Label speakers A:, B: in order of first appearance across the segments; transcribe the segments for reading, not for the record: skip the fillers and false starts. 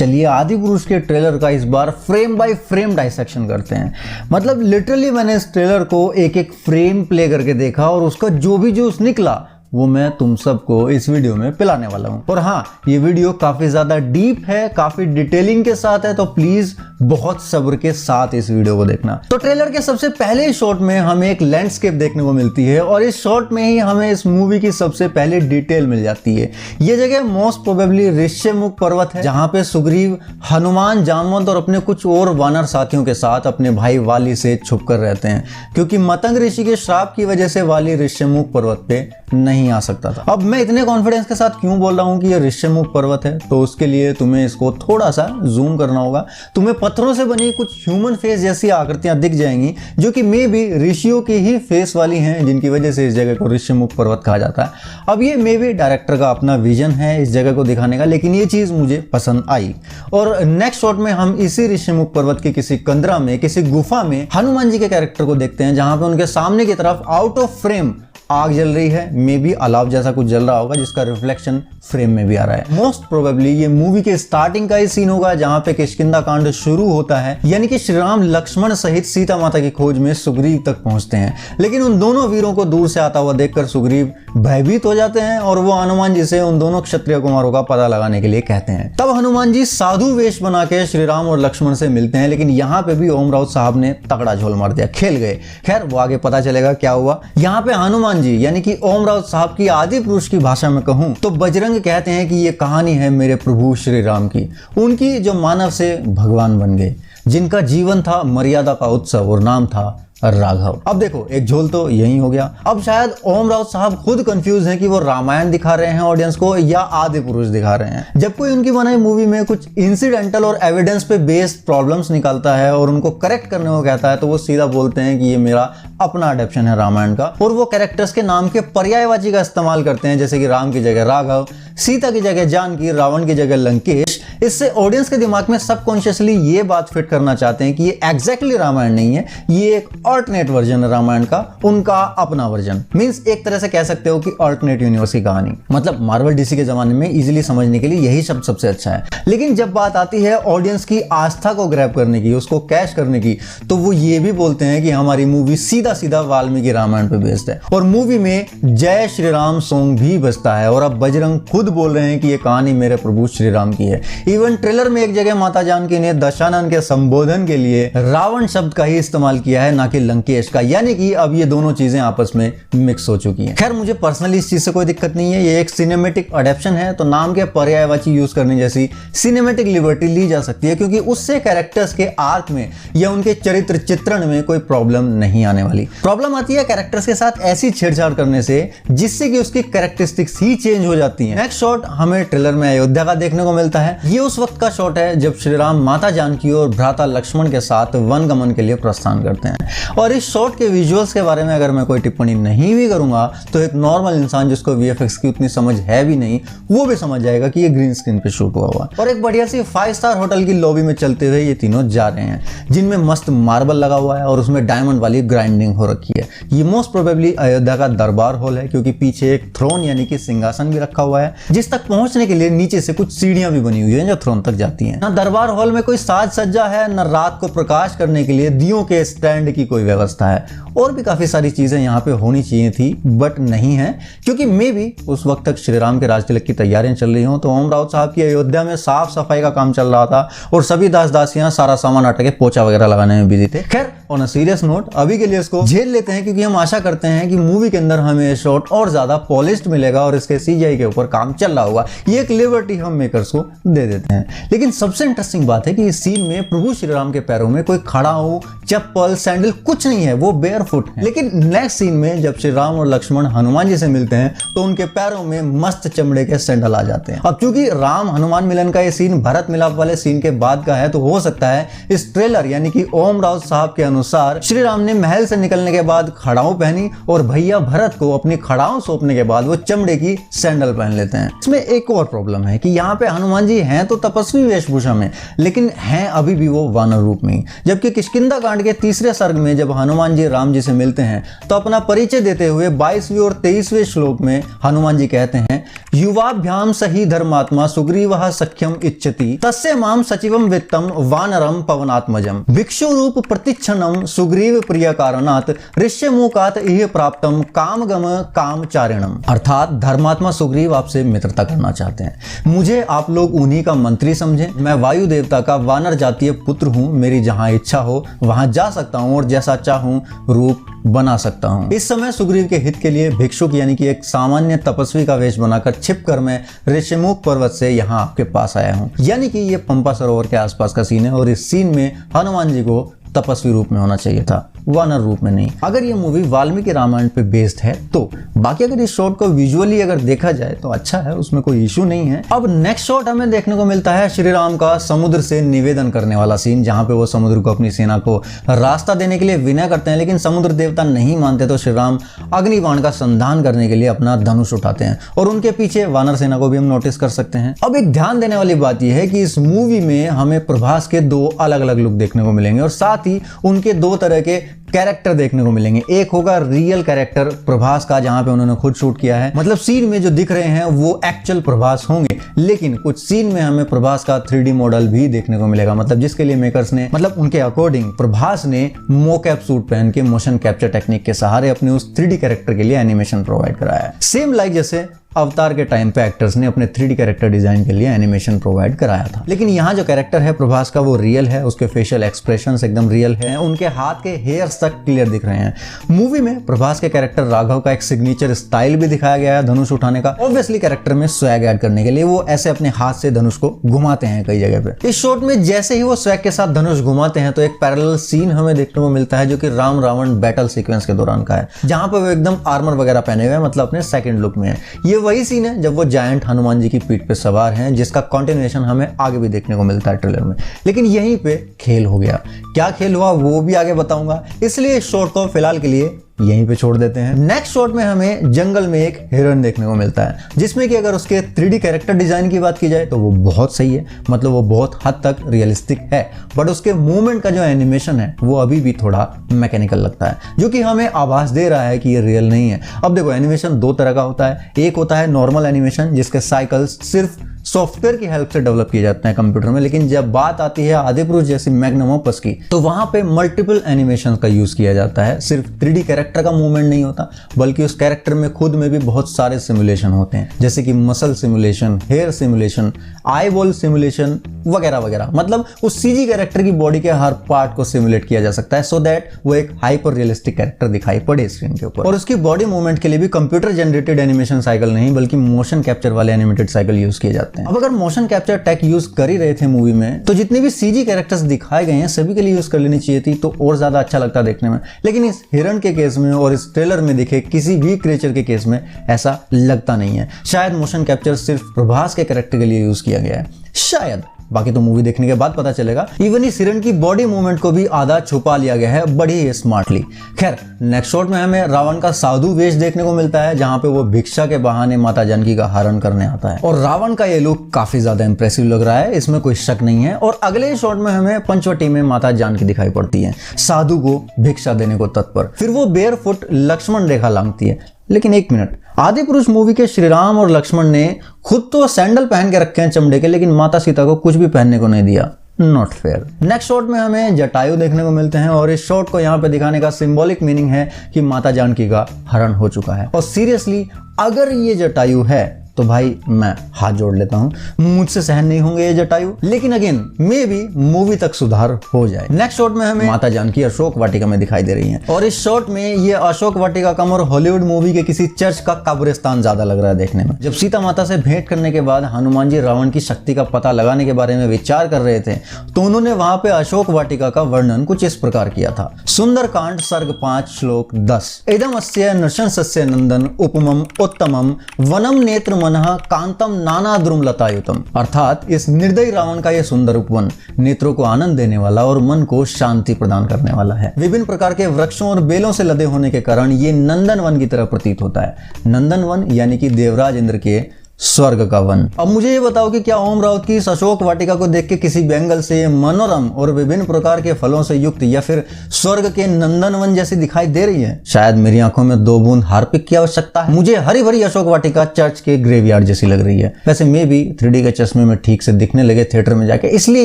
A: चलिए आदिपुरुष के ट्रेलर का इस बार फ्रेम बाय फ्रेम डाइसेक्शन करते हैं। मतलब लिटरली मैंने इस ट्रेलर को एक एक फ्रेम प्ले करके देखा और उसका जो भी जूस निकला वो मैं तुम सबको इस वीडियो में पिलाने वाला हूं। और हाँ, ये वीडियो काफी ज्यादा डीप है, काफी डिटेलिंग के साथ है, तो प्लीज बहुत सब्र के साथ इस वीडियो को देखना। तो ट्रेलर के सबसे पहले शॉट में हमें एक लैंडस्केप देखने को मिलती है और इस शॉट में ही हमें इस मूवी की सबसे पहले डिटेल मिल जाती है। ये जगह मोस्ट प्रोबेबली ऋष्यमुख पर्वत है, जहां पे सुग्रीव, हनुमान, जामवंत और अपने कुछ और वानर साथियों के साथ अपने भाई वाली से छुप कर रहते हैं, क्योंकि मतंग ऋषि के श्राप की वजह से वाली ऋष्यमुख पर्वत पे नहीं आ सकता था। अब मैं इतने कॉन्फिडेंस के साथ क्यों बोल रहा हूं कि ये ऋष्यमुख पर्वत है, तो उसके लिए तुम्हें इसको थोड़ा सा जूम करना होगा। तुम्हें पत्थरों से बनी कुछ ह्यूमन फेस जैसी आकृतियां दिख जाएंगी, जो कि मे बी ऋषियों की ही फेस वाली हैं, जिनकी वजह से इस जगह को ऋष्यमुख पर्वत कहा जाता है। अब ये मे बी डायरेक्टर का अपना विजन है इस जगह को दिखाने का, लेकिन ये चीज मुझे पसंद आई। और नेक्स्ट शॉट में हम इसी ऋष्यमुख पर्वत के किसी कंदरा में, किसी गुफा में हनुमान जी के कैरेक्टर को देखते हैं, जहां पे उनके सामने की तरफ आउट ऑफ फ्रेम आग जल रही है। मे बी अलाव जैसा कुछ जल रहा होगा, जिसका रिफ्लेक्शन फ्रेम में भी आ रहा है। मोस्ट प्रोबेबली ये मूवी के स्टार्टिंग का ही सीन होगा, जहां पे किष्किंधा कांड शुरू होता है, यानी कि श्री राम लक्ष्मण सहित सीता माता की खोज में सुग्रीव तक पहुंचते हैं। लेकिन उन दोनों वीरों को दूर से आता हुआ देखकर सुग्रीव भयभीत हो जाते हैं और वो हनुमान जी से उन दोनों क्षत्रिय कुमारों का पता लगाने के लिए कहते हैं। तब हनुमान जी साधु वेश बना के श्री राम और लक्ष्मण से मिलते हैं, लेकिन यहाँ पे भी ओम राउत साहब ने तगड़ा झोल मार दिया, खेल गए। खैर वो आगे पता चलेगा क्या हुआ। यहाँ पे हनुमान जी यानी कि ओम राउत साहब की आदिपुरुष की भाषा में कहूं तो बजरंग कहते हैं कि ये कहानी है मेरे प्रभु श्री राम की, उनकी जो मानव से भगवान बन गए, जिनका जीवन था मर्यादा का उत्सव और नाम था राघव। अब देखो, एक झोल तो यही हो गया। अब शायद ओम राउत साहब खुद कंफ्यूज हैं कि वो रामायण दिखा रहे हैं ऑडियंस को या आदिपुरुष दिखा रहे हैं। जब कोई उनकी बनाई मूवी में कुछ इंसिडेंटल और एविडेंस पे बेस्ड प्रॉब्लम्स निकालता है और उनको करेक्ट करने को कहता है, तो वो सीधा बोलते हैं कि ये मेरा अपना अडेप्शन है रामायण का, और वो कैरेक्टर्स के नाम के पर्यायवाची का इस्तेमाल करते हैं, जैसे कि राम की जगह राघव, सीता की जगह जानकी, रावण की जगह लंकेश। इससे ऑडियंस के दिमाग में सबकॉन्शियसली ये बात फिट करना चाहते हैं कि ये एग्जैक्टली रामायण नहीं है, ये एक अल्टरनेट वर्जन है रामायण का, उनका अपना वर्जन। मींस एक तरह से कह सकते हो कि अल्टरनेट यूनिवर्स की कहानी। मतलब मार्वल डीसी के जमाने में इजीली समझने के लिए यही शब्द सबसे अच्छा है। लेकिन जब बात आती है ऑडियंस की आस्था को ग्रैब करने की, उसको कैश करने की, तो वो ये भी बोलते हैं कि हमारी मूवी सीधा सीधा वाल्मीकि रामायण पे बेस्ड है। और मूवी में जय श्री राम सॉन्ग भी बजता है और अब बजरंग खुद बोल रहे हैं कि ये कहानी मेरे प्रभु श्री राम की है। इवन ट्रेलर में एक जगह माता जानकी ने दशानन के संबोधन के लिए रावण शब्द का ही इस्तेमाल किया है, ना कि लंकेश का, यानी कि अब ये दोनों चीजें आपस में मिक्स हो चुकी हैं। खैर मुझे पर्सनली इस चीज से कोई दिक्कत नहीं है, ये एक सिनेमैटिक अडेप्शन है, तो नाम के पर्यायवाची यूज करने जैसी सिनेमैटिक लिबर्टी ली जा सकती है, क्योंकि उससे कैरेक्टर्स के आर्क में या उनके चरित्र चित्रण में कोई प्रॉब्लम नहीं आने वाली। प्रॉब्लम आती है कैरेक्टर्स के साथ ऐसी छेड़छाड़ करने से जिससे कि उसकी कैरेक्टरिस्टिक्स ही चेंज हो जाती हैं। नेक्स्ट शॉट हमें ट्रेलर में अयोध्या का देखने को मिलता है। ये उस वक्त का शॉट है जब श्री राम माता जानकी और भ्राता लक्ष्मण के साथ वन गमन के लिए प्रस्थान करते हैं। और इस शॉट के विजुअल्स के बारे में अगर मैं कोई टिप्पणी नहीं भी करूंगा तो एक नॉर्मल इंसान जिसको वीएफएक्स की उतनी समझ है भी नहीं, वो भी समझ जाएगा कि ये ग्रीन स्क्रीन पे शूट हुआ हुआ। और एक बढ़िया सी 5 स्टार होटल की लॉबी में चलते हुए ये तीनों जा रहे हैं, जिनमें मस्त मार्बल लगा हुआ है और उसमें डायमंड वाली ग्राइंडिंग हो रखी है। ये मोस्ट प्रोबेबली अयोध्या का दरबार हॉल है, क्योंकि पीछे एक थ्रोन यानी कि सिंहासन भी रखा हुआ है, जिस तक पहुंचने के लिए नीचे से कुछ सीढ़ियां भी बनी हुई है जो थ्रोन तक जाती हैं। ना दरबार हॉल में कोई साज सज्जा है, ना रात को प्रकाश करने के लिए दियों के स्टैंड की कोई व्यवस्था है। और भी काफी सारी चीजें यहाँ पे होनी चाहिए थी बट नहीं है, क्योंकि मे भी उस वक्त तक श्री राम के राज तिलक की तैयारियां चल रही हों। तो ओम राउत साहब की अयोध्या में साफ सफाई का काम चल रहा था और सभी दास दासियां सारा सामान हटा के पोछा वगैरह लगाने में बिजी थे। खैर ऑन अ सीरियस नोट अभी के लिए इसको झेल लेते हैं, क्योंकि हम आशा करते हैं कि मूवी के अंदर हमें शॉट और ज्यादा पॉलिश्ड मिलेगा और इसके सीजीआई के ऊपर काम चल रहा होगा। ये एक लिबर्टी हम मेकर्स को दे देते हैं। लेकिन सबसे इंटरेस्टिंग बात है कि इस सीन में प्रभु श्री राम के पैरों में कोई खड़ा हो, चप्पल, सैंडल कुछ नहीं है, वो बेयर फुट है। लेकिन नेक्स्ट सीन में जब श्री राम और लक्ष्मण हनुमान जी से मिलते हैं तो उनके पैरों में मस्त चमड़े के सैंडल आ जाते हैं। अब चूंकि राम हनुमान मिलन का ये सीन भरत मिलाप वाले सीन के बाद का है, तो हो सकता है इस ट्रेलर यानी कि ओम राउत साहब के अनुसार श्री राम ने महल से निकलने के बाद खड़ाऊ पहनी और भैया भरत को अपनी खड़ाऊ सौंपने के बाद वो चमड़े की सैंडल पहन लेते हैं। इसमें एक और प्रॉब्लम है कि यहाँ पे हनुमान जी हैं हैं तो तपस्वी वेशभूषा में, लेकिन हैं अभी भी वो वानर रूप में ही। जबकि किष्किंधा कांड के तीसरे सर्ग में जब हनुमान जी राम जी से मिलते हैं तो अपना परिचय देते हुए 22वें और 23वें श्लोक में हनुमान जी कहते हैं, युवाभ्याम सही धर्मात्मा सुग्रीवः सख्यम इच्छति तस्य माम सचिवम वित्तम वानरम पवनात्मजम भिक्षु रूप प्रतिक्षणम सुग्रीव प्रिय कारणात् ऋष्यमुखात् इह प्राप्तम कामगम कामचारिणम। अर्थात धर्मात्मा सुग्रीव आपसे मित्रता करना चाहते हैं। मुझे आप लोग उन्हीं का मंत्री समझें। मैं वायु देवता का वानर जातीय पुत्र हूं। मेरी जहां इच्छा हो वहां जा सकता हूं और जैसा चाहूं रूप बना सकता हूं। इस समय सुग्रीव के हित के लिए भिक्षुक यानी कि एक सामान्य तपस्वी का वेश बनाकर छिपकर मैं ऋष्यमुख पर्वत से यहाँ आपके पास आया हूं। यानी कि ये पंपा सरोवर के आसपास का सीन है और इस सीन में हनुमान जी को तपस्वी रूप में होना चाहिए था, वानर रूप में नहीं। अगर ये मूवी वाल्मीकि रामायण पे बेस्ड है तो बाकी अगर इस शॉट को विजुअली अगर देखा जाए तो अच्छा है, उसमें कोई इशू नहीं है। अब नेक्स्ट शॉट हमें देखने को मिलता है श्री राम का समुद्र से निवेदन करने वाला सीन, जहां पे वो समुद्र को अपनी सेना को रास्ता देने के लिए विनय करते हैं, लेकिन समुद्र देवता नहीं मानते तो श्री राम अग्निबाण का संधान करने के लिए अपना धनुष उठाते हैं और उनके पीछे वानर सेना को भी हम नोटिस कर सकते हैं। अब एक ध्यान देने वाली बात यह है कि इस मूवी में हमें प्रभास के दो अलग अलग लुक देखने को मिलेंगे और साथ ही उनके दो तरह के कैरेक्टर देखने को मिलेंगे। एक होगा रियल कैरेक्टर प्रभास का, जहां पे उन्होंने खुद शूट किया है, मतलब सीन में जो दिख रहे हैं वो एक्चुअल प्रभास होंगे, लेकिन कुछ सीन में हमें प्रभास का 3D मॉडल भी देखने को मिलेगा, मतलब जिसके लिए मेकर्स ने मतलब उनके अकॉर्डिंग प्रभास ने मोकैप सूट पहन के मोशन कैप्चर टेक्निक के सहारे अपने उस 3D कैरेक्टर के लिए एनिमेशन प्रोवाइड कराया है। सेम लाइक जैसे अवतार के टाइम पे एक्टर्स ने अपने 3D कैरेक्टर डिजाइन के लिए एनिमेशन प्रोवाइड कराया था। लेकिन यहाँ जो कैरेक्टर है प्रभास का वो रियल है, उसके फेशियल एक्सप्रेशंस एकदम रियल है, उनके हाथ के हेयर्स तक क्लियर दिख रहे हैं। मूवी में प्रभास के कैरेक्टर राघव का एक सिग्नेचर स्टाइल भी दिखाया गया है धनुष उठाने का। ऑब्वियसली कैरेक्टर में स्वैग ऐड करने के लिए वो ऐसे अपने हाथ से धनुष को घुमाते हैं कई जगह पे। इस शॉट में जैसे ही वो स्वैग के साथ धनुष घुमाते हैं तो एक पैरेलल सीन हमें देखने को मिलता है जो कि राम रावण बैटल सीक्वेंस के दौरान का है, जहां पर वो एकदम आर्मर वगैरह पहने हुए हैं, मतलब अपने सेकंड लुक में है। ये वही सीन है जब वो जायंट हनुमान जी की पीठ पे सवार हैं, जिसका कंटिन्यूएशन हमें आगे भी देखने को मिलता है ट्रेलर में। लेकिन यहीं पे खेल हो गया। क्या खेल हुआ वो भी आगे बताऊंगा, इसलिए इस शॉट को फिलहाल के लिए यहीं पे छोड़ देते हैं। नेक्स्ट शॉट में हमें जंगल में एक हिरन देखने को मिलता है, जिसमें कि अगर उसके 3D कैरेक्टर डिजाइन की बात की जाए तो वो बहुत सही है, मतलब वो बहुत हद तक रियलिस्टिक है, बट उसके मूवमेंट का जो एनिमेशन है वो अभी भी थोड़ा मैकेनिकल लगता है, जो कि हमें आभास दे रहा है कि ये रियल नहीं है। अब देखो एनिमेशन दो तरह का होता है, एक होता है नॉर्मल एनिमेशन जिसके साइकिल्स सिर्फ सॉफ्टवेयर की हेल्प से डेवलप किए जाते हैं कंप्यूटर में, लेकिन जब बात आती है आदिपुरुष जैसी मैग्नम ओपस की तो वहां पे मल्टीपल एनिमेशन का यूज किया जाता है। सिर्फ 3D कैरेक्टर का मूवमेंट नहीं होता, बल्कि उस कैरेक्टर में खुद में भी बहुत सारे सिमुलेशन होते हैं, जैसे कि muscle simulation, hair simulation, eyeball simulation वगैरह वगैरह। मतलब उस सीजी कैरेक्टर की बॉडी के हर पार्ट को सिमुलेट किया जा सकता है सो दैट वो एक हाइपर रियलिस्टिक कैरेक्टर दिखाई पड़े स्क्रीन के ऊपर। और उसकी बॉडी मूवमेंट के लिए भी कंप्यूटर जनरेटेड एनिमेशन साइकिल नहीं बल्कि मोशन कैप्चर वाले एनिमेटेड साइकिल यूज किए जाते हैं। अब अगर मोशन कैप्चर टेक यूज कर ही रहे थे मूवी में तो जितने भी सीजी कैरेक्टर्स दिखाए गए हैं सभी के लिए यूज कर लेनी चाहिए थी, तो और ज्यादा अच्छा लगता देखने में। लेकिन इस हिरन के केस में और इस ट्रेलर में दिखे किसी भी क्रिएचर के केस में ऐसा लगता नहीं है। शायद मोशन कैप्चर सिर्फ प्रभास के कैरेक्टर के लिए यूज किया गया है, शायद, बाकी तो मूवी देखने के बाद पता चलेगा। इवन इस हिरन की बॉडी मूवमेंट को भी आधा छुपा लिया गया है बड़ी स्मार्टली। खैर नेक्स्ट शॉट में हमें रावण का साधु वेश देखने को मिलता है, जहां पे वो भिक्षा के बहाने माता जानकी का हरण करने आता है और रावण का ये लुक काफी ज्यादा इंप्रेसिव लग रहा है, इसमें कोई शक नहीं है। और अगले शॉट में हमें पंचवटी में माता जानकी दिखाई पड़ती है साधु को भिक्षा देने को तत्पर। फिर वो बेयरफुट लक्ष्मण रेखा लांघती है। लेकिन एक मिनट, आदिपुरुष मूवी के श्री राम और लक्ष्मण ने खुद तो सैंडल पहन के रखे हैं चमड़े के, लेकिन माता सीता को कुछ भी पहनने को नहीं दिया। Not fair. नेक्स्ट शॉट में हमें जटायु देखने को मिलते हैं और इस शॉट को यहाँ पे दिखाने का सिंबॉलिक मीनिंग है कि माता जानकी का हरण हो चुका है। और सीरियसली अगर ये जटायु है तो भाई मैं हाथ जोड़ लेता हूं, मुझसे सहन नहीं होंगे ये जटायु। लेकिन अगेन मे बी मूवी तक सुधार हो जाए। नेक्स्ट शॉट में हमें माता जानकी अशोक वाटिका में दिखाई दे रही हैं और इस शॉट में ये अशोक वाटिका कम और हॉलीवुड मूवी के किसी चर्च का कब्रिस्तान ज्यादा लग रहा है देखने में। जब सीता माता से भेंट करने के बाद हनुमान जी रावण की शक्ति का पता लगाने के बारे में विचार कर रहे थे तो उन्होंने वहां पे अशोक वाटिका का वर्णन कुछ इस प्रकार किया था। सुंदरकांड सर्ग 5 श्लोक 10 इदमस्य नृशंसस्य नंदन उपमम उत्तमम वनम नेत्र मनः कांतम नाना द्रुमलतायुतम। अर्थात इस निर्दयी रावण का यह सुंदर उपवन नेत्रों को आनंद देने वाला और मन को शांति प्रदान करने वाला है। विभिन्न प्रकार के वृक्षों और बेलों से लदे होने के कारण ये नंदन वन की तरह प्रतीत होता है। नंदन वन यानी कि देवराज इंद्र के स्वर्ग का वन। अब मुझे ये बताओ कि क्या ओम राउत की इस अशोक वाटिका को देख के किसी भी एंगल से मनोरम और विभिन्न प्रकार के फलों से युक्त या फिर स्वर्ग के नंदनवन जैसी दिखाई दे रही है? शायद मेरी आंखों में 2 बूंद हार्पिक की आवश्यकता है। मुझे हरी भरी अशोक वाटिका चर्च के ग्रेवयार्ड जैसी लग रही है। वैसे मे भी 3D के चश्मे में ठीक से दिखने लगे थिएटर में जाके, इसलिए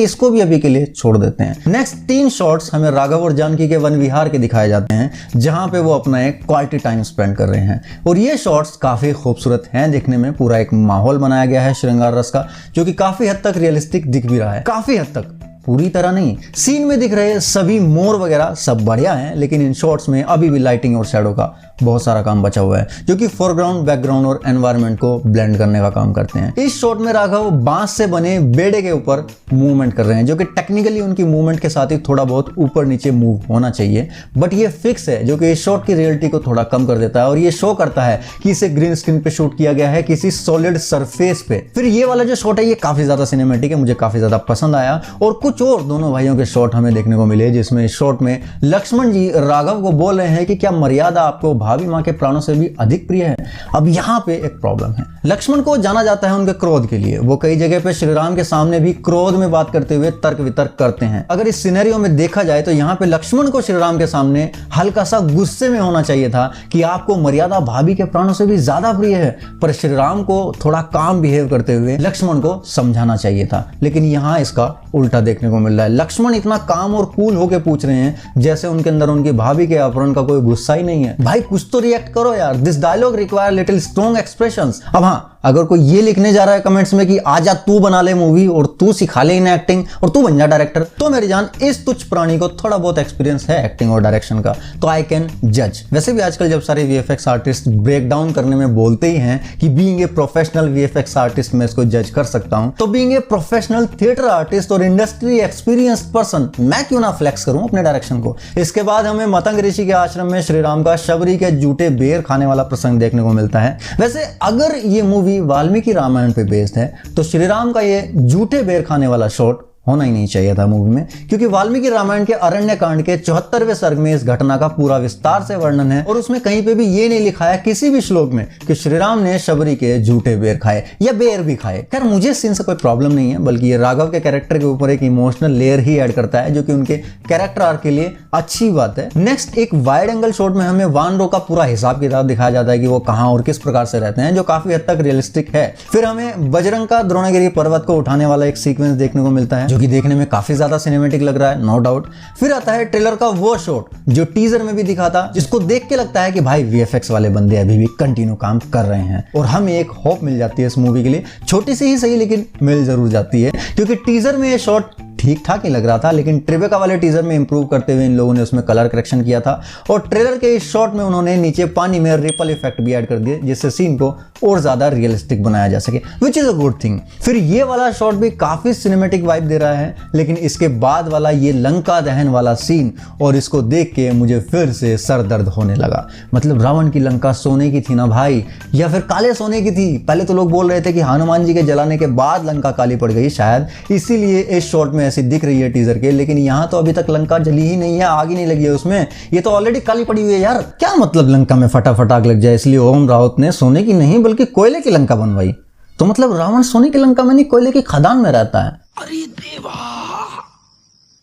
A: इसको भी अभी के लिए छोड़ देते हैं। नेक्स्ट 3 शॉट्स हमें राघव और जानकी के वन विहार के दिखाए जाते हैं, जहां पे वो अपना एक क्वालिटी टाइम स्पेंड कर रहे हैं। और ये शॉट्स काफी खूबसूरत हैं दिखने में। पूरा एक माहौल बनाया गया है श्रृंगार रस का, जो कि काफी हद तक रियलिस्टिक दिख भी रहा है। काफी हद तक, पूरी तरह नहीं। सीन में दिख रहे सभी मोर वगैरह सब बढ़िया हैं, लेकिन इन शॉट्स में अभी भी लाइटिंग और शैडो का बहुत सारा काम बचा हुआ है, जो कि फोरग्राउंड, बैकग्राउंड और एनवायरनमेंट को ब्लेंड करने का काम करते हैं। इस शॉट में राघव बांस से बने बेड़े के ऊपर मूवमेंट कर रहे हैं, जो कि टेक्निकली उनकी मूवमेंट के साथ ही थोड़ा बहुत ऊपर नीचे मूव होना चाहिए, बट ये फिक्स है, जो कि इस शॉट की रियलिटी को थोड़ा कम कर देता है और ये शो करता है कि इसे ग्रीन स्क्रीन पे शूट किया गया है किसी सॉलिड सरफेस पे। फिर ये वाला जो शॉट है ये काफी ज्यादा सिनेमैटिक है, मुझे काफी ज्यादा पसंद आया। और कुछ और दोनों भाइयों के शॉट हमें देखने को मिले, जिसमें इस शॉट में लक्ष्मण जी राघव को बोल रहे हैं कि क्या मर्यादा आपको भाभी माँ के प्राणों से भी अधिक प्रिय है। अब यहाँ पे एक प्रॉब्लम है। लक्ष्मण को जाना जाता है उनके क्रोध के लिए। वो कई जगह पे श्री राम के सामने भी क्रोध में बात करते हुए तर्क वितर्क करते हैं। अगर इस सिनेरियो में देखा जाए तो यहाँ पे लक्ष्मण को श्री राम के सामने हल्का सा गुस्से में होना चाहिए था कि आपको मर्यादा भाभी के प्राणों से भी ज्यादा प्रिय है, पर श्री राम को थोड़ा काम बिहेव करते हुए लक्ष्मण को समझाना चाहिए था। लेकिन यहाँ इसका उल्टा देखने को मिल रहा है। लक्ष्मण इतना काम और कूल होके पूछ रहे हैं जैसे उनके अंदर उनकी भाभी के अपहरण का कोई गुस्सा ही नहीं है। भाई कुछ तो रिएक्ट करो यार। This dialogue require little strong expressions. अब हाँ, अगर कोई ये लिखने जा रहा है कमेंट्स में कि आजा तू बना ले मूवी और तू सिखा ले इन एक्टिंग और तू बन जा डायरेक्टर, तो मेरी जान इस तुच्छ प्राणी को थोड़ा बहुत एक्सपीरियंस है एक्टिंग और डायरेक्शन का, तो आई कैन जज। वैसे भी आजकल जब सारे वीएफएक्स आर्टिस्ट ब्रेक डाउन करने में बोलते ही हैं कि being a professional VFX artist मैं इसको जज कर सकता हूं, तो being a professional theatre artist और इंडस्ट्री एक्सपीरियंस्ड पर्सन मैं क्यों ना फ्लेक्स करूं अपने डायरेक्शन को। इसके बाद हमें मतंग ऋषि के आश्रम में श्री राम का शबरी के जूठे बेर खाने वाला प्रसंग देखने को मिलता है। वैसे अगर ये मूवी वाल्मीकि रामायण पे बेस्ड है तो श्री राम का ये जूठे बेर खाने वाला शॉट होना ही नहीं चाहिए था मूवी में, क्योंकि वाल्मीकि रामायण के अरण्य कांड के 74वें सर्ग में इस घटना का पूरा विस्तार से वर्णन है और उसमें कहीं पे भी ये नहीं लिखा है किसी भी श्लोक में कि श्री राम ने शबरी के झूठे बेर खाए या बेर भी खाए। खैर मुझे इस सीन से कोई प्रॉब्लम नहीं है, बल्कि ये राघव के कैरेक्टर के ऊपर एक इमोशनल लेयर ही ऐड करता है, जो कि उनके कैरेक्टर आर्क के लिए अच्छी बात है। नेक्स्ट एक वाइड एंगल शॉट में हमें वानरों का पूरा हिसाब किताब दिखाया जाता है कि वो कहाँ और किस प्रकार से रहते हैं, जो काफी हद तक रियलिस्टिक है। फिर हमें बजरंग का द्रोणागिरी पर्वत को उठाने वाला एक सीक्वेंस देखने को मिलता है, जो कि देखने में काफी ज्यादा सिनेमैटिक लग रहा है, नो डाउट। फिर आता है ट्रेलर का वो शॉट जो टीजर में भी दिखा था, जिसको देख के लगता है कि भाई वीएफएक्स वाले बंदे अभी भी कंटिन्यू काम कर रहे हैं और हमें एक होप मिल जाती है इस मूवी के लिए। छोटी सी ही सही, लेकिन मिल जरूर जाती है, क्योंकि टीजर में ये शॉट ठीक ठाक ही लग रहा था, लेकिन ट्रिबेका वाले टीजर में इंप्रूव करते हुए इन लोगों ने उसमें कलर करेक्शन किया था और ट्रेलर के इस शॉट में उन्होंने नीचे पानी में रिपल इफेक्ट भी ऐड कर दिए, जिससे सीन को और ज्यादा रियलिस्टिक बनाया जा सके, which is a good thing. फिर ये वाला शॉट भी काफी सिनेमैटिक वाइब दे रहा है, लेकिन इसके बाद वाला ये लंका दहन वाला सीन और इसको देख के मुझे फिर से सर दर्द होने लगा। मतलब रावण की लंका सोने की थी ना भाई, या फिर काले सोने की थी। पहले तो लोग बोल रहे थे कि हनुमान जी के जलाने के बाद लंका काली पड़ गई, शायद इसीलिए इस शॉट में ऐसी दिख रही है टीजर के, लेकिन यहां तो अभी तक लंका जली ही नहीं है, आग ही नहीं लगी है उसमें, ये तो ऑलरेडी काली पड़ी हुई है यार। क्या मतलब लंका में फटाफट आग लग जाए, इसलिए ओम राउत ने सोने की नहीं बल्कि कोयले की लंका बनवाई। तो मतलब रावण सोने की लंका में नहीं, कोयले की खदान में रहता है।
B: अरे देवा,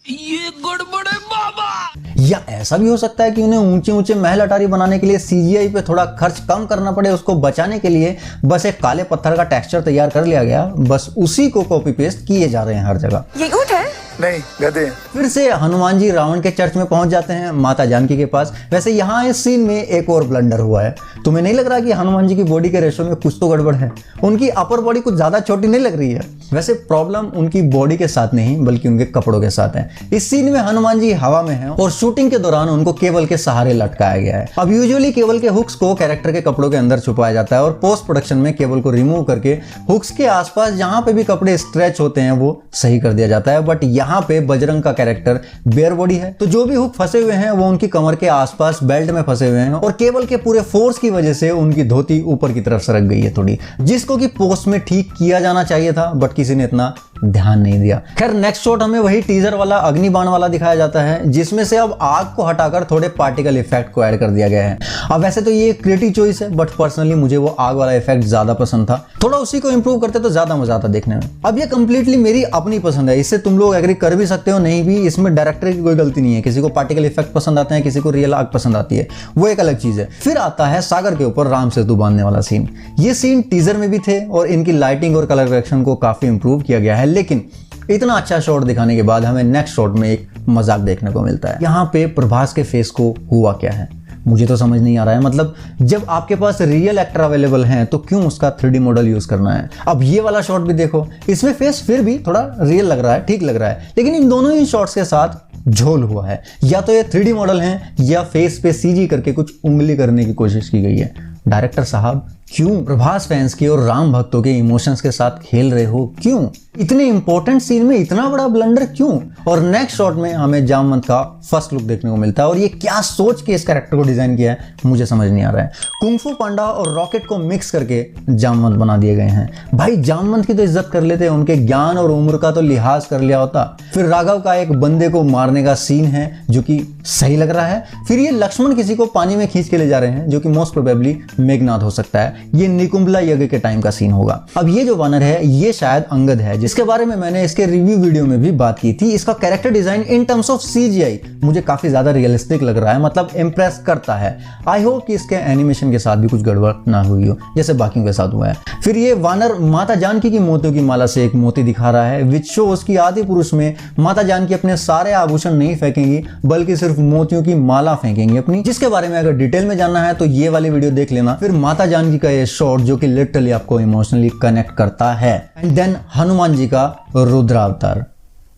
B: ये गड़बड़ है बाबा।
A: या ऐसा भी हो सकता है कि उन्हें ऊंचे ऊंचे महल अटारी बनाने के लिए सीजीआई पे थोड़ा खर्च कम करना पड़े, उसको बचाने के लिए बस एक काले पत्थर का टेक्सचर तैयार कर लिया गया, बस उसी को कॉपी पेस्ट किए जा रहे हैं हर जगह।
C: ये ऊँट है?
B: नहीं, गधे।
A: फिर से हनुमान जी रावण के चर्च में पहुंच जाते हैं माता जानकी के पास। वैसे यहाँ इस सीन में एक और ब्लंडर हुआ है। तुम्हें नहीं लग रहा कि हनुमान जी की बॉडी के रेशो में कुछ तो गड़बड़ है? उनकी अपर बॉडी कुछ ज्यादा छोटी नहीं लग रही है? वैसे प्रॉब्लम उनकी बॉडी के साथ नहीं बल्कि उनके कपड़ों के साथ है। इस सीन में हनुमान जी हवा में हैं और शूटिंग के दौरान उनको केबल के सहारे लटकाया गया है। अब यूजुअली केबल के हुक्स को कैरेक्टर के कपड़ों के अंदर छुपाया जाता है और पोस्ट प्रोडक्शन में केबल को रिमूव करके हुक्स के आसपास जहां पे भी कपड़े स्ट्रेच होते हैं वो सही कर दिया जाता है। बट यहाँ पे बजरंग का कैरेक्टर बेयर बॉडी है, तो जो भी हुक फंसे हुए हैं वो उनकी कमर के आसपास बेल्ट में फंसे हुए हैं और केबल के पूरे फोर्स की वजह से उनकी धोती ऊपर की तरफ सरक गई है थोड़ी, जिसको कि पोस्ट में ठीक किया जाना चाहिए था, बट किसी ने इतना ध्यान नहीं दिया। खैर नेक्स्ट शॉट हमें वही टीजर वाला अग्निबाण वाला दिखाया जाता है, जिसमें से अब आग को हटाकर थोड़े पार्टिकल इफेक्ट को ऐड कर दिया गया है। अब वैसे तो ये क्रिएटिव चॉइस है, बट पर्सनली मुझे वो आग वाला इफेक्ट ज्यादा पसंद था। थोड़ा उसी को इंप्रूव करते तो ज्यादा मजा आता देखने में। अब ये कंप्लीटली मेरी अपनी पसंद है, इससे तुम लोग एग्री कर भी सकते हो नहीं भी, इसमें डायरेक्टर की कोई गलती नहीं है। किसी को पार्टिकल इफेक्ट पसंद आते हैं, किसी को रियल आग पसंद आती है, वो एक अलग चीज है। फिर आता है सागर के ऊपर राम सेतु बांधने वाला सीन। ये सीन टीजर में भी थे और इनकी लाइटिंग और कलर करेक्शन को काफी इंप्रूव किया गया है, लेकिन इतना अच्छा शॉट दिखाने के बाद हमें नेक्स्ट शॉट में एक मजाक देखने को मिलता है। यहाँ पे प्रभास के फेस को हुआ क्या है मुझे तो समझ नहीं आ रहा है। मतलब जब आपके पास रियल एक्टर अवेलेबल हैं तो क्यों उसका 3D मॉडल यूज करना है। अब ये वाला शॉट भी देखो, इसमें फेस फिर भी थोड़ा रियल लग रहा है, ठीक लग रहा है, लेकिन इन दोनों ही शॉट्स के साथ झोल हुआ है। या तो ये 3D मॉडल हैं या फेस पे CG करके कुछ उंगली करने की कोशिश की गई है। डायरेक्टर साहब क्यों प्रभास फैंस के और राम भक्तों के इमोशंस के साथ खेल रहे हो, क्यों इतने इंपॉर्टेंट सीन में इतना बड़ा ब्लंडर क्यों। और नेक्स्ट शॉट में हमें जामवंत का फर्स्ट लुक देखने को मिलता है और ये क्या सोच के इस कैरेक्टर को डिजाइन किया है मुझे समझ नहीं आ रहा है। कुंफू पांडा और रॉकेट को मिक्स करके जामवंत बना दिए गए हैं। भाई जामवंत की तो इज्जत कर लेते, उनके ज्ञान और उम्र का तो लिहाज कर लिया होता। फिर राघव का एक बंदे को मारने का सीन है जो कि सही लग रहा है। फिर ये लक्ष्मण किसी को पानी में खींच के ले जा रहे हैं जो कि मोस्ट प्रोबेबली मेघनाथ हो सकता है। ये निकुंभला यज्ञ के टाइम का सीन होगा। अब ये जो वानर है ये शायद अंगद है, जिसके बारे में मैंने इसके रिव्यू वीडियो में भी बात की थी। इसका character design in terms of CGI मुझे काफी ज्यादा रियलिस्टिक लग रहा है, मतलब इंप्रेस करता है। आई होप कि इसके एनिमेशन के साथ भी कुछ गड़बड़ ना हुई हो जैसे बाकियों के साथ हुआ है। फिर ये वानर माता जानकी की मोतियों की माला से एक मोती दिखा रहा है, विच शोज कि आदि पुरुष में माता जानकी अपने सारे आभूषण नहीं फेंकेंगी बल्कि सिर्फ मोतियों की माला फेंकेंगी अपनी, जिसके बारे में अगर डिटेल में जानना है तो ये वाली वीडियो देख लेना। फिर माता जानकी का ये शॉट जो कि लिटरली आपको इमोशनली कनेक्ट करता है। एंड देन हनुमान जी का रुद्रावतार,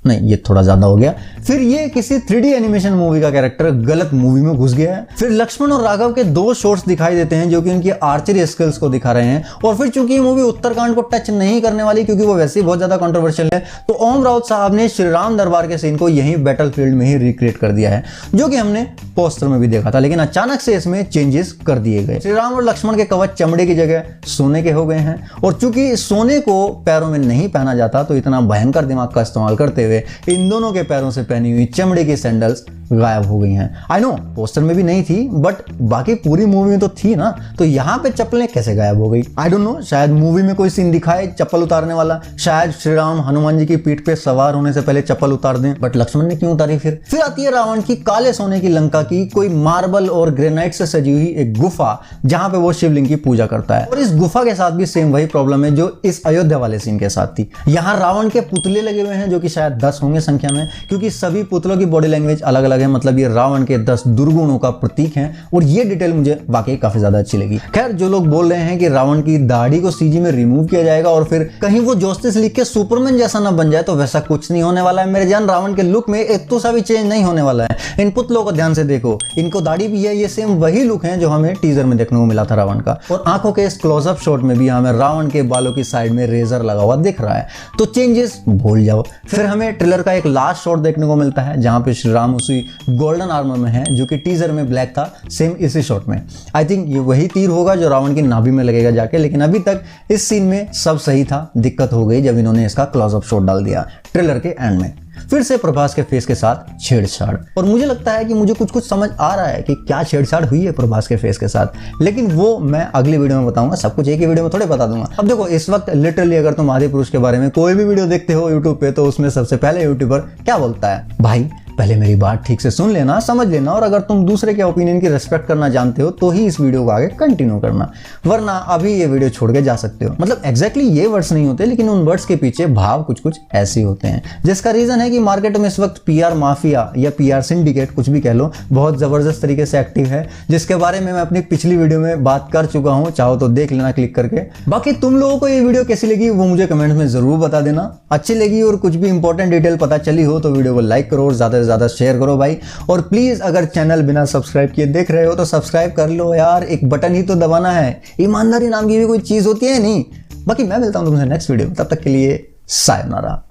A: नहीं ये थोड़ा ज्यादा हो गया। फिर ये किसी 3D एनिमेशन मूवी का कैरेक्टर गलत मूवी में घुस गया है। फिर लक्ष्मण और राघव के 2 शॉट्स दिखाई देते हैं जो कि उनकी आर्चरी स्किल्स को दिखा रहे हैं। और फिर चूंकि ये मूवी उत्तरकांड को टच नहीं करने वाली क्योंकि वो वैसे ही बहुत ज्यादा कंट्रोवर्शियल है, तो ओम राउत साहब ने श्री राम दरबार के सीन को यही बैटलफील्ड में ही रिक्रिएट कर दिया है, जो कि हमने पोस्टर में भी देखा था, लेकिन अचानक से इसमें चेंजेस कर दिए गए। श्री राम और लक्ष्मण के कवच चमड़े की जगह सोने के हो गए हैं और चूंकि सोने को पैरों में नहीं पहना जाता तो इतना भयंकर दिमाग का इस्तेमाल करते हुए इन दोनों के पैरों से पहनी हुई चमड़े की सैंडल्स गायब हो गई हैं। आई नो पोस्टर में भी नहीं थी बट बाकी पूरी मूवी में तो थी ना, तो यहाँ पे चप्पलें कैसे गायब हो गई। आई डोंट नो, शायद मूवी में कोई सीन दिखाए चप्पल उतारने वाला, शायद श्री राम हनुमान जी की पीठ पे सवार होने से पहले चप्पल उतार दें, बट लक्ष्मण ने क्यों उतारी। फिर आती है रावण की काले सोने की लंका की कोई मार्बल और ग्रेनाइट से सजी हुई एक गुफा जहां पे वो शिवलिंग की पूजा करता है। और इस गुफा के साथ भी सेम वही प्रॉब्लम है जो इस अयोध्या वाले सीन के साथ थी। यहाँ रावण के पुतले लगे हुए हैं जो कि शायद 10 होंगे संख्या में, क्योंकि सभी पुतलों की बॉडी लैंग्वेज अलग अलग है, मतलब ये रावण के 10 दुर्गुणों का प्रतीक है। और ये डिटेल मुझे वाकई काफी ज्यादा अच्छी लगी। खैर जो लोग बोल रहे हैं कि रावण की दाढ़ी को CG में रिमूव किया जाएगा और फिर कहीं वो जस्टिस लीग के सुपरमैन जैसा ना बन जाए, तो वैसा कुछ नहीं होने वाला है मेरे जान। रावण के लुक में एक तो सा भी चेंज नहीं होने वाला है। इन पुतलों को ध्यान से देखो, इनको दाढ़ी भी है, ये सेम वही लुक है जो हमें टीजर में देखने को मिला था रावण का। और आंखों के इस क्लोजअप शॉट में भी हमें रावण के बालों की साइड में रेजर लगा हुआ दिख रहा है, तो चेंजेस भूल जाओ। फिर हमें ट्रेलर का एक लास्ट शॉट देखने को मिलता है जहां पे श्री राम उसी गोल्डन आर्मर में है जो कि टीजर में ब्लैक था, सेम इसी शॉट में। आई थिंक ये वही तीर होगा जो रावण की नाभि में लगेगा जाके, लेकिन अभी तक इस सीन में सब सही था। दिक्कत हो गई जब इन्होंने इसका क्लोजअप शॉट डाल दिया ट्रेलर के एंड में। फिर से प्रभास के फेस के साथ छेड़छाड़, और मुझे लगता है कि मुझे कुछ समझ आ रहा है कि क्या छेड़छाड़ हुई है प्रभास के फेस के साथ, लेकिन वो मैं अगली वीडियो में बताऊंगा। सब कुछ एक ही वीडियो में थोड़े बता दूंगा। अब देखो इस वक्त लिटरली अगर तुम आदि पुरुष के बारे में कोई भी वीडियो देखते हो यूट्यूब पे, तो उसमें सबसे पहले यूट्यूबर क्या बोलता है, भाई पहले मेरी बात ठीक से सुन लेना, समझ लेना, और अगर तुम दूसरे के ओपिनियन की रिस्पेक्ट करना जानते हो तो ही इस वीडियो को आगे कंटिन्यू करना, वरना अभी ये वीडियो छोड़ के जा सकते हो। मतलब एग्जैक्टली ये वर्ड्स नहीं होते, लेकिन उन वर्ड्स के पीछे भाव कुछ ऐसे होते हैं, जिसका रीजन है कि मार्केट में इस वक्त PR माफिया या PR सिंडिकेट, कुछ भी कह लो, बहुत जबरदस्त तरीके से एक्टिव है, जिसके बारे में मैं अपनी पिछली वीडियो में बात कर चुका हूं, चाहो तो देख लेना क्लिक करके। बाकी तुम लोगों को ये वीडियो कैसी लगी वो मुझे कमेंट में जरूर बता देना। अच्छी लगी और कुछ भी इंपॉर्टेंट डिटेल पता चली हो तो वीडियो को लाइक करो और ज्यादा से ज्यादा शेयर करो भाई। और प्लीज अगर चैनल बिना सब्सक्राइब किए देख रहे हो तो सब्सक्राइब कर लो यार, एक बटन ही तो दबाना है, ईमानदारी नाम की भी कोई चीज होती है नहीं। बाकी मैं मिलता हूं तुमसे नेक्स्ट वीडियो में, तब तक के लिए सायोनारा।